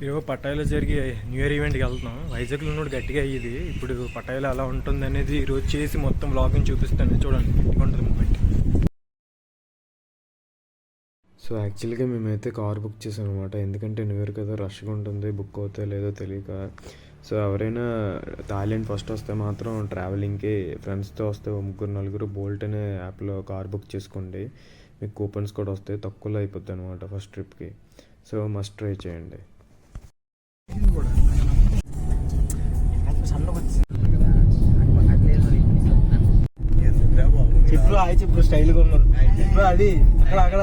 ఇదిగో పట్టాయిలో జరిగే new year ఈవెంట్కి వెళ్తున్నాం. వైజాగ్లో ఉన్నోడు గట్టిగా అయ్యేది. ఇప్పుడు పట్టాయిలో ఎలా ఉంటుంది అనేది ఈరోజు చేసి మొత్తం వ్లాగింగ్ చూపిస్తాను. చూడండి గట్టిగా ఉంటుంది మూమెంట్. సో యాక్చువల్గా మేమైతే కార్ బుక్ చేసాం అనమాట. ఎందుకంటే న్యూ ఇయర్ కదా, రష్గా ఉంటుంది, బుక్ అవుతాయో లేదో తెలియక. సో ఎవరైనా థాయిలాండ్ ఫస్ట్ వస్తే మాత్రం ట్రావెలింగ్కి ఫ్రెండ్స్తో వస్తే ముగ్గురు నలుగురు బోల్ట్ అనే యాప్లో కార్ బుక్ చేసుకోండి. మీకు కూపన్స్ కూడా వస్తాయి, తక్కువలో అయిపోద్ది అనమాట ఫస్ట్ ట్రిప్కి. సో మస్ట్ ట్రై చేయండి. చెప్పు హాయ్ చెప్పు, స్టైల్గా ఉన్నారు చెప్పు. అది అక్కడ అక్కడ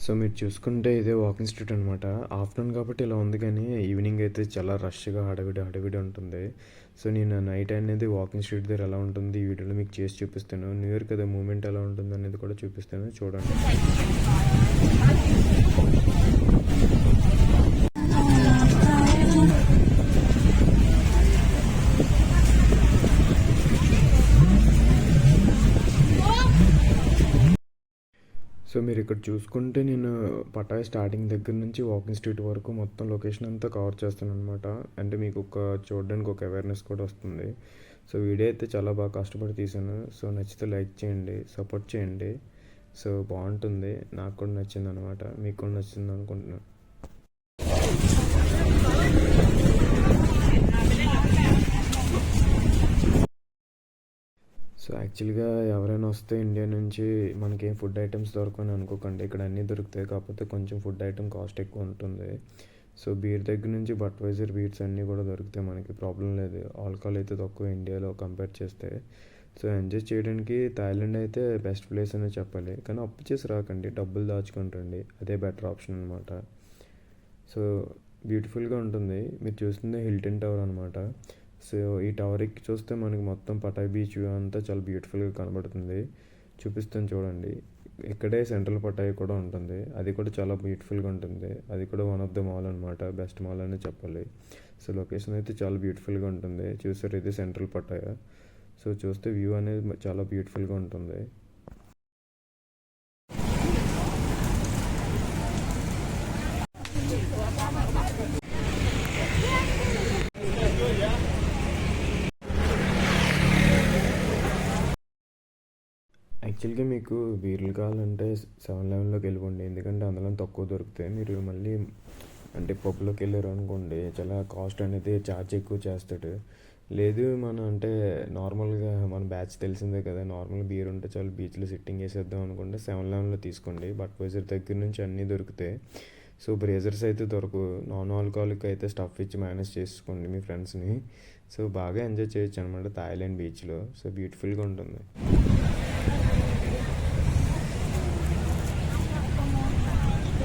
సో మీరు చూసుకుంటే ఇదే వాకింగ్ స్ట్రీట్ అనమాట. ఆఫ్టర్నూన్ కాబట్టి ఇలా ఉంది, కానీ ఈవినింగ్ అయితే చాలా రష్గా హడవిడి ఉంటుంది. సో నేను నైట్ అనేది వాకింగ్ స్ట్రీట్ దగ్గర ఎలా ఉంటుంది ఈ వీడియోలో మీకు చేసి చూపిస్తాను. న్యూ ఇయర్ కదా, మూమెంట్ ఎలా ఉంటుంది అనేది కూడా చూపిస్తాను, చూడండి. సో మీరు ఇక్కడ చూసుకుంటే నేను పటాయ్ స్టార్టింగ్ దగ్గర నుంచి వాకింగ్ స్ట్రీట్ వరకు మొత్తం లొకేషన్ అంతా కవర్ చేస్తాను అనమాట. అంటే మీకు చూడడానికి ఒక అవేర్నెస్ కూడా వస్తుంది. సో వీడియో అయితే చాలా బాగా కష్టపడి తీసాను. సో నచ్చితే లైక్ చేయండి, సపోర్ట్ చేయండి. సో బాగుంటుంది, నాకు కూడా నచ్చింది అనమాట, మీకు కూడా నచ్చింది అనుకుంటున్నాను. సో యాక్చువల్గా ఎవరైనా వస్తే ఇండియా నుంచి మనకి ఫుడ్ ఐటమ్స్ దొరకని అనుకోకండి. ఇక్కడ అన్నీ దొరుకుతాయి, కాకపోతే కొంచెం ఫుడ్ ఐటమ్ కాస్ట్ ఎక్కువ ఉంటుంది. సో బీర్ దగ్గర నుంచి బట్వైజర్ బీర్స్ అన్నీ కూడా దొరుకుతాయి, మనకి ప్రాబ్లం లేదు. ఆల్కహాల్ అయితే తక్కువ ఇండియాలో కంపేర్ చేస్తే. సో ఎంజాయ్ చేయడానికి థాయిలాండ్ అయితే బెస్ట్ ప్లేస్ అనే చెప్పాలి. కానీ అప్పు చేసి రాకండి, డబ్బులు దాచుకుంటండి, అదే బెటర్ ఆప్షన్ అనమాట. సో బ్యూటిఫుల్గా ఉంటుంది. మీరు చూస్తుంది హిల్టన్ టవర్ అనమాట. సో ఈ టవర్ ఎక్కి చూస్తే మనకి మొత్తం పటాయ్ బీచ్ వ్యూ అంతా చాలా బ్యూటిఫుల్గా కనబడుతుంది. చూపిస్తాను చూడండి. ఇక్కడే సెంట్రల్ పటాయ్ కూడా ఉంటుంది, అది కూడా చాలా బ్యూటిఫుల్గా ఉంటుంది. అది కూడా వన్ ఆఫ్ ద మాల్ అనమాట, బెస్ట్ మాల్ అని చెప్పాలి. సో లొకేషన్ అయితే చాలా బ్యూటిఫుల్గా ఉంటుంది. చూసారు, ఇది సెంట్రల్ పటాయ్. సో చూస్తే వ్యూ అనేది చాలా బ్యూటిఫుల్గా ఉంటుంది. యాక్చువల్గా మీకు బీర్లు కావాలంటే 7-Elevenలోకి వెళ్ళిపోండి, ఎందుకంటే అందులో తక్కువ దొరుకుతాయి. మీరు మళ్ళీ అంటే పబ్లోకి వెళ్ళారు అనుకోండి, చాలా కాస్ట్ అనేది ఛార్జ్ ఎక్కువ చేస్తాడు. లేదు అంటే నార్మల్గా మన బ్యాచ్ తెలిసిందే కదా, నార్మల్ బీర్ ఉంటే చాలా బీచ్లో సిట్టింగ్ వేసేద్దాం అనుకుంటే 7-Elevenలో తీసుకోండి. బట్వైజర్ దగ్గర నుంచి అన్నీ దొరుకుతాయి. సో బ్రేజర్స్ అయితే దొరకవు. నాన్ ఆల్కహాలిక్ అయితే స్టఫ్ ఇచ్చి మేనేజ్ చేసుకోండి మీ ఫ్రెండ్స్ని. సో బాగా ఎంజాయ్ చేయొచ్చు అనమాట థాయిలాండ్ బీచ్లో. సో బ్యూటిఫుల్గా ఉంటుంది.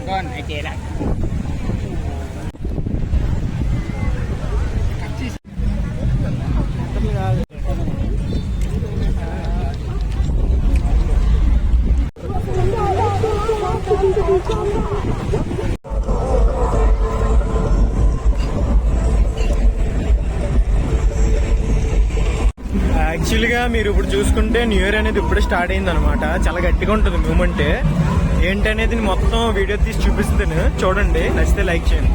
Con ai chị đó. యాక్చువల్గా మీరు ఇప్పుడు చూసుకుంటే న్యూ ఇయర్ అనేది ఇప్పుడే స్టార్ట్ అయింది అనమాట. చాలా గట్టిగా ఉంటుంది మూమెంట్. ఏంటనేది మొత్తం వీడియో తీసి చూపిస్తాను, చూడండి. నచ్చితే లైక్ చేయండి.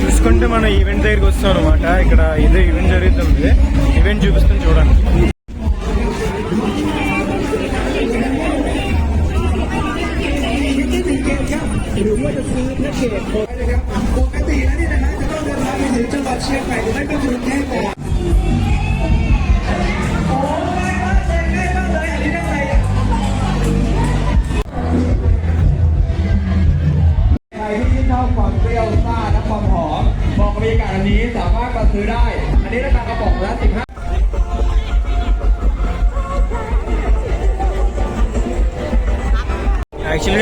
చూసుకుంటే మనం ఈవెంట్ దగ్గరికి వస్తాం అనమాట. ఇక్కడ ఇదే ఈవెంట్ జరుగుతుంది, ఈవెంట్ చూపిస్తాను చూడండి.ใครที่ชอบความเปรี้ยวซ่าและความหอม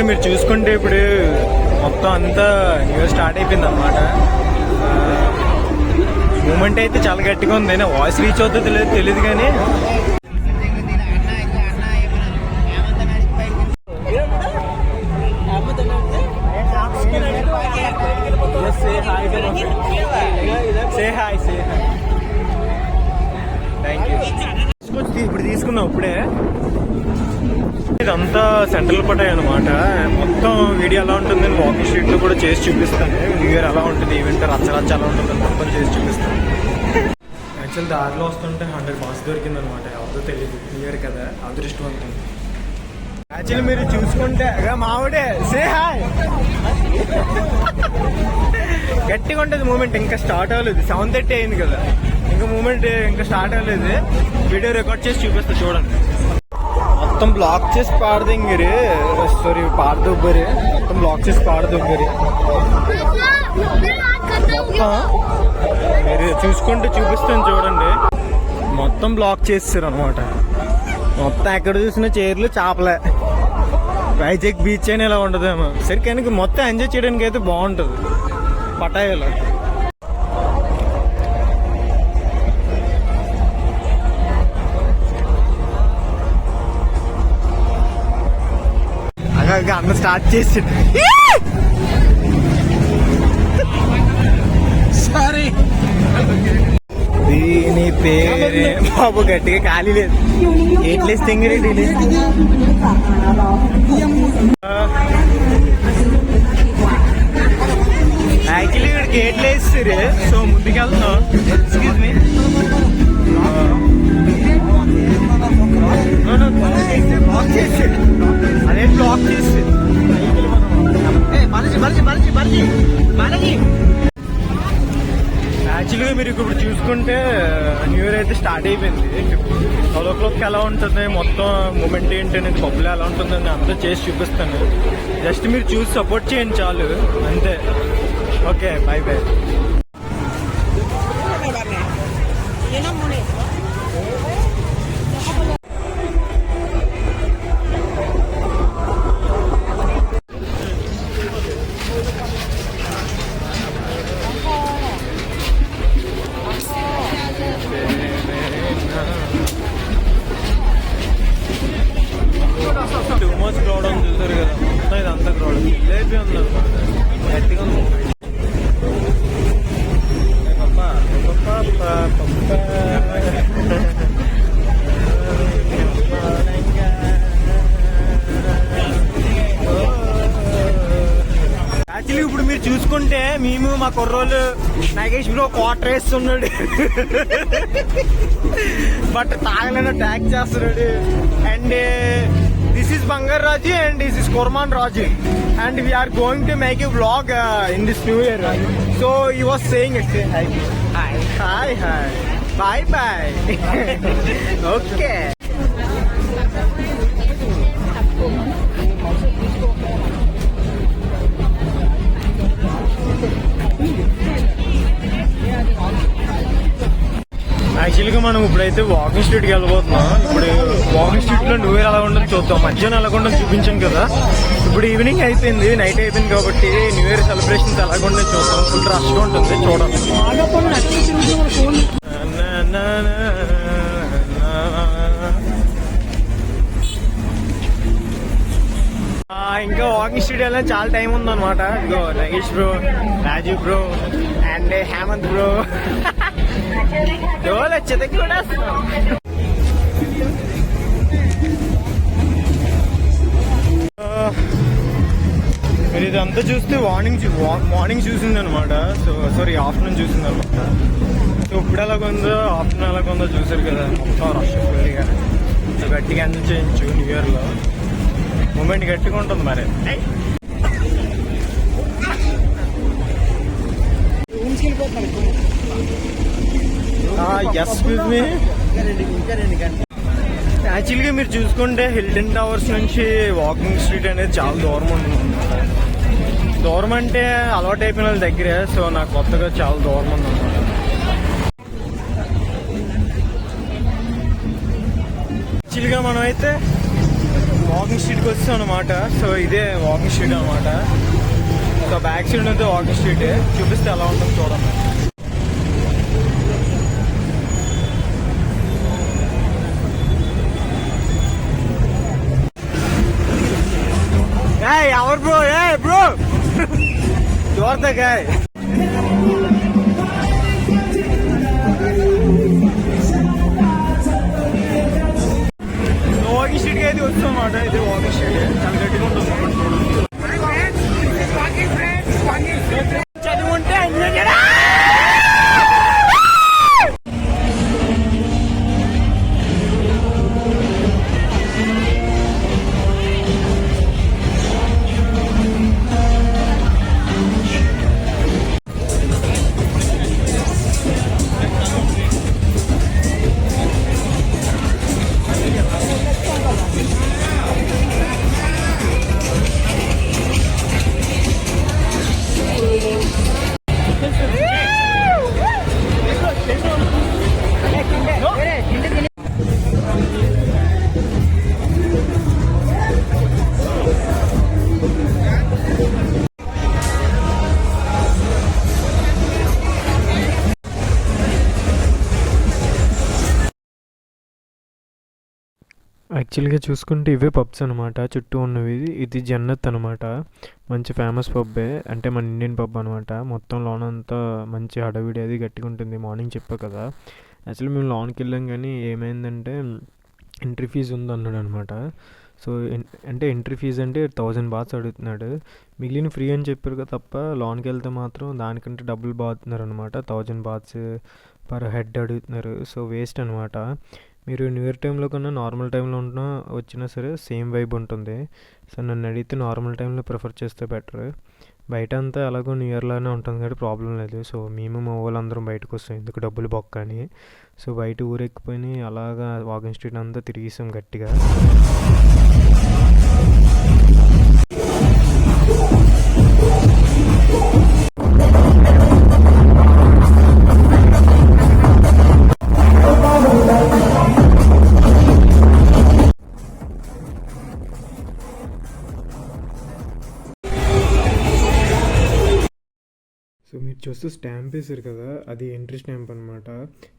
మీరు చూసుకుంటే ఇప్పుడు మొత్తం అంతా న్యూ ఇయర్ స్టార్ట్ అయిపోయింది అనమాట. మూమెంట్ అయితే చాలా గట్టిగా ఉంది. నా వాయిస్ రీచ్ అవుతుందో తెలియదు కానీ ఇప్పుడు తీసుకున్నాం ఇప్పుడే. ఇదంతా సెంట్రల్ పటాయి అనమాట. మొత్తం వీడియో ఎలా ఉంటుందని వాకింగ్ స్ట్రీట్ లో కూడా చేసి చూపిస్తాను. న్యూ ఇయర్ ఎలా ఉంటుంది, ఈవెంట్ రచ్చ ఎలా ఉంటుందని మొత్తం చేసి చూపిస్తాను. యాక్చువల్ దారిలో వస్తుంటే 100 బాక్స్ దొరికింది అనమాట. ఎవరితో తెలియదు, న్యూ ఇయర్ కదా, అదృష్టవంతం. యాక్చువల్లీ మీరు చూసుకుంటే మావిడే సే హాయ్ గట్టిగా ఉంటుంది మూమెంట్. ఇంకా స్టార్ట్ అవ్వలేదు, 7:30 అయింది కదా, ఇంకా మూమెంట్ ఇంకా స్టార్ట్ అవ్వలేదు. వీడియో రికార్డ్ చేసి చూపిస్తా చూడండి. మొత్తం బ్లాక్ చేసి పాడదింగిరి, సారీ పాడదుబ్బరి, మొత్తం బ్లాక్ చేసి పాడదుబ్బరి. మొత్తం మీరు చూసుకుంటే చూపిస్తాను చూడండి. మొత్తం బ్లాక్ చేస్తారు అనమాట. మొత్తం ఎక్కడ చూసిన చైర్లు చేపలే. వైజాగ్ బీచ్ అని ఇలా ఉండదేమో సరే, కానీ మొత్తం ఎంజాయ్ చేయడానికి అయితే బాగుంటుంది పటాయాలో. అన్న స్టార్ట్ చేసి సారీ దీని పేరే బాబు గట్టిగా ఖాళీ లేదు. ఎట్లేసి తింగిరెడ్డి యాక్చువల్లీ ఇక్కడ గేట్లు వేస్తారు. సో ముందుకెళ్తున్నాం. ఎక్స్క్యూజ్ మీ, బ్లాక్ చేసి అదే బ్లాక్ చేసి యాక్చువల్గా మీరు ఇప్పుడు చూసుకుంటే న్యూ ఇయర్ అయితే స్టార్ట్ అయిపోయింది. 12 o'clock ఎలా ఉంటుంది, మొత్తం మూమెంట్ ఏంటి అనేది, పబ్లో ఎలా ఉంటుందని అంతా చేసి చూపిస్తాను. జస్ట్ మీరు చూసి సపోర్ట్ చేయండి చాలు, అంతే. Okay, bye bye. Too much crowd అని చూసారు కదా, మొత్తం ఇదంతా క్రౌడ్ జిలేబీ ఉందన్నమాట. గట్టిగా ఉంది. యాక్చువల్లీ ఇప్పుడు మీరు చూసుకుంటే మేము మా కుర్రోళ్ళు నాగేష్ బ్రో క్వార్టర్ వేస్తున్నాడు, బట్ తాగలేని ట్యాగ్ చేస్తున్నాడు. And this is Bangaru Raju and this is Kurman Raju, and we're going to make a vlog in this new year. So he was saying hi hi hi bye bye. Okay, యాక్చువల్గా మనం ఇప్పుడైతే walking స్ట్రీట్కి వెళ్ళబోతున్నాం. ఇప్పుడు walking స్ట్రీట్లో new year ఎలా ఉండదు చూద్దాం. మధ్యాహ్నం ఎలా ఉండదు చూపించాను కదా, ఇప్పుడు ఈవినింగ్ అయిపోయింది, నైట్ అయిపోయింది కాబట్టి న్యూ ఇయర్ సెలబ్రేషన్స్ ఎలా ఉండదు చూద్దాం. ఫుల్ రష్గా ఉంటుంది చూడండి. ఇంకా వాకింగ్ స్ట్రీట్ వెళ్ళాలి, చాలా టైం ఉందన్నమాట. ఇదిగో Nagesh bro, Rajiv bro and Hemanth bro వచ్చేది కూడా. మీరు ఇదంతా చూస్తే మార్నింగ్ చూసింది అనమాట. సో సారీ ఆఫ్టర్నూన్ చూసింది అనమాట. సో ఇప్పుడు ఎలాగుందో ఆఫ్టర్నూన్ ఎలాగుందో చూసారు కదా, మొత్తం రష్ ఫుల్గా. సో గట్టిగా ఎంజాయ్ చేయొచ్చు న్యూ ఇయర్లో. మూమెంట్ గట్టిగా ఉంటుంది మరి. యాక్చువల్గా మీరు చూసుకుంటే హిల్టన్ టవర్స్ నుంచి వాకింగ్ స్ట్రీట్ అనేది చాలా దూరం ఉంటుంది. దూరం అంటే అలవాటు అయిపోయిన వాళ్ళ దగ్గరే, సో నాకు కొత్తగా చాలా దూరం ఉంది అన్నమాట. యాక్చువల్గా మనం అయితే వాకింగ్ స్ట్రీట్కి వచ్చాం అనమాట. సో ఇదే వాకింగ్ స్ట్రీట్ అనమాట. సో బ్యాక్ సైడ్ అయితే వాకింగ్ స్ట్రీట్ చూపిస్తే ఎలా ఉంటుందో చూడండి. ఎవరు బ్రో? బ్రో చూడతా గాయ్. వాకింగ్ స్ట్రీట్కి అయితే వచ్చాం అన్నమాట. ఇది వాకింగ్ స్ట్రీట్ చాలా గట్టిగా ఉంటుంది. చదువుంటే యాక్చువల్గా చూసుకుంటే ఇవే పబ్స్ అనమాట చుట్టూ ఉన్నవి. ఇది జన్నత్ అనమాట, మంచి ఫేమస్ పబ్బే, అంటే మన ఇండియన్ పబ్ అనమాట. మొత్తం లోన్ అంతా మంచి హడావిడి అది గట్టిగా ఉంటుంది. మార్నింగ్ చెప్పా కదా, యాక్చువల్లీ మేము లోన్కి వెళ్ళాం కానీ ఏమైందంటే ఎంట్రీ ఫీజు ఉంది అన్నాడు అనమాట. సో అంటే ఎంట్రీ ఫీజు అంటే 1000 బాత్స్ అడుగుతున్నాడు. మిగిలిన ఫ్రీ అని చెప్పారు కదా, తప్ప లోన్కి వెళ్తే మాత్రం దానికంటే డబ్బులు బాగుతున్నారు అనమాట. 1000 బాత్స్ పర్ హెడ్ అడుగుతున్నారు. సో వేస్ట్ అనమాట. మీరు న్యూ ఇయర్ టైంలో కన్నా నార్మల్ టైంలో ఉంటున్నా వచ్చినా సరే సేమ్ వైబ్ ఉంటుంది. సో నన్ను అడిగితే నార్మల్ టైంలో ప్రిఫర్ చేస్తే బెటర్. బయట అంతా ఎలాగో న్యూ ఇయర్లోనే ఉంటుంది కాబట్టి ప్రాబ్లం లేదు. సో మేము మా వాళ్ళందరం బయటకు వస్తాం, ఎందుకు డబ్బులు బొక్క అని. సో బయట ఊరెక్కిపోయి అలాగా వాకింగ్ స్ట్రీట్ అంతా తిరిగేసాం గట్టిగా. సో మీరు చూస్తే స్టాంప్ వేసారు కదా, అది ఎంట్రీ స్టాంప్ అనమాట.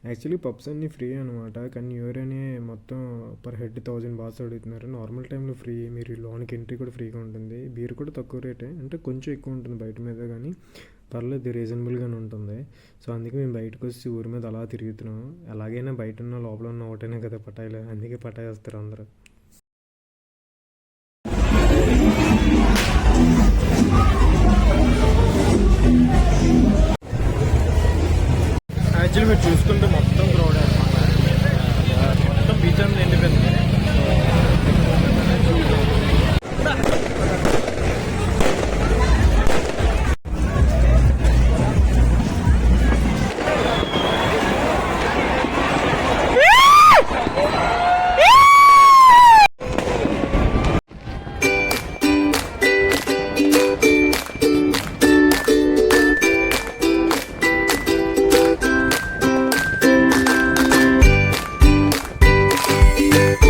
యాక్చువల్లీ పబ్స్ అన్నీ ఫ్రీ అనమాట, కానీ న్యూ ఇయర్ అనే మొత్తం పర్ హెడ్ 1000 బాత్స్ అడుగుతున్నారు. నార్మల్ టైంలో ఫ్రీ, మీరు లోన్కి ఎంట్రీ కూడా ఫ్రీగా ఉంటుంది. బీర్ కూడా తక్కువ రేటే, అంటే కొంచెం ఎక్కువ ఉంటుంది బయట మీద, కానీ పర్లేదు రీజనబుల్గానే ఉంటుంది. సో అందుకే మేము బయటకు వచ్చి ఊరి మీద అలా తిరుగుతున్నాం. ఎలాగైనా బయట ఉన్న లోపల ఉన్న ఒకటేనే కదా పటాయిలు, అందుకే పటాయి వస్తారు అందరూ. యాక్చువల్లీ మీరు చూసుకుంటే మొత్తం క్రౌడ్ అనమాట. మొత్తం బీచ్ అంతా ఎండిపోయింది. So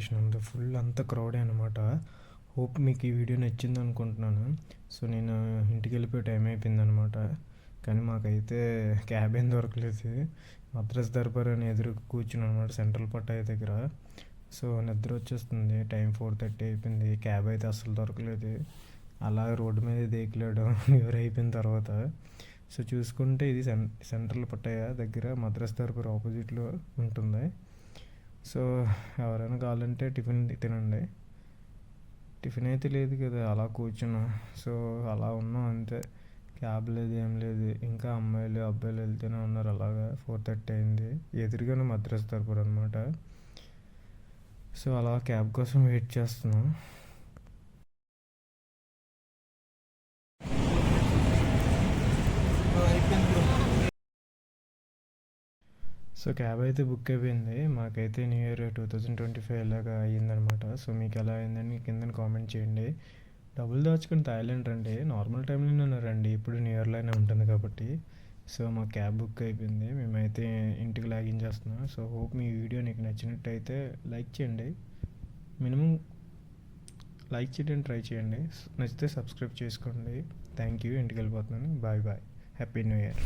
లొకేషన్ ఉంది. ఫుల్ అంత క్రౌడే అనమాట. హోప్ మీకు ఈ వీడియో నచ్చింది అనుకుంటున్నాను. సో నేను ఇంటికి వెళ్ళిపోయే టైం అయిపోయిందనమాట. కానీ మాకైతే క్యాబ్ ఏం దొరకలేదు. మద్రాస్ దర్బార్ అని ఎదురు కూర్చున్నాను అనమాట సెంట్రల్ పట్టాయ దగ్గర. సో నిద్ర వచ్చేస్తుంది, టైం 4:30 అయిపోయింది. క్యాబ్ అయితే అస్సలు దొరకలేదు. అలా రోడ్డు మీద దేకిలాడు ఎవరు అయిపోయిన తర్వాత. సో చూసుకుంటే ఇది సెంట్రల్ పట్టాయ దగ్గర మద్రాస్ దర్బార్ ఆపోజిట్లో ఉంటుంది. సో ఎవరైనా కావాలంటే టిఫిన్ తినండి. టిఫిన్ అయితే లేదు కదా, అలా కూర్చున్నా. సో అలా ఉన్నాం అంతే. క్యాబ్ లేదు, ఏం లేదు. ఇంకా అమ్మాయిలు అబ్బాయిలు వెళ్తూనే ఉన్నారు. అలాగా 4:30 అయింది. ఎదురుగానే మద్రాస్ దర్బార్ అనమాట. సో అలా క్యాబ్ కోసం వెయిట్ చేస్తున్నాం. సో క్యాబ్ అయితే బుక్ అయిపోయింది. మాకైతే న్యూ ఇయర్ 2025 లాగా అయ్యిందనమాట. సో మీకు ఎలా అయిందని కింద కామెంట్ చేయండి. డబ్బులు దాచుకుని థాయిలాండ్ రండి, నార్మల్ టైంలోనే రండి, ఇప్పుడు న్యూ ఇయర్లోనే ఉంటుంది కాబట్టి. సో మా క్యాబ్ బుక్ అయిపోయింది, మేమైతే ఇంటికి లాగించేస్తున్నాం. సో హోప్ మీ వీడియో నీకు నచ్చినట్టయితే లైక్ చేయండి. మినిమం లైక్ చేయడానికి ట్రై చేయండి. నచ్చితే సబ్స్క్రైబ్ చేసుకోండి. Thank you. ఇంటికి వెళ్ళిపోతున్నాను. Bye bye. Happy New year.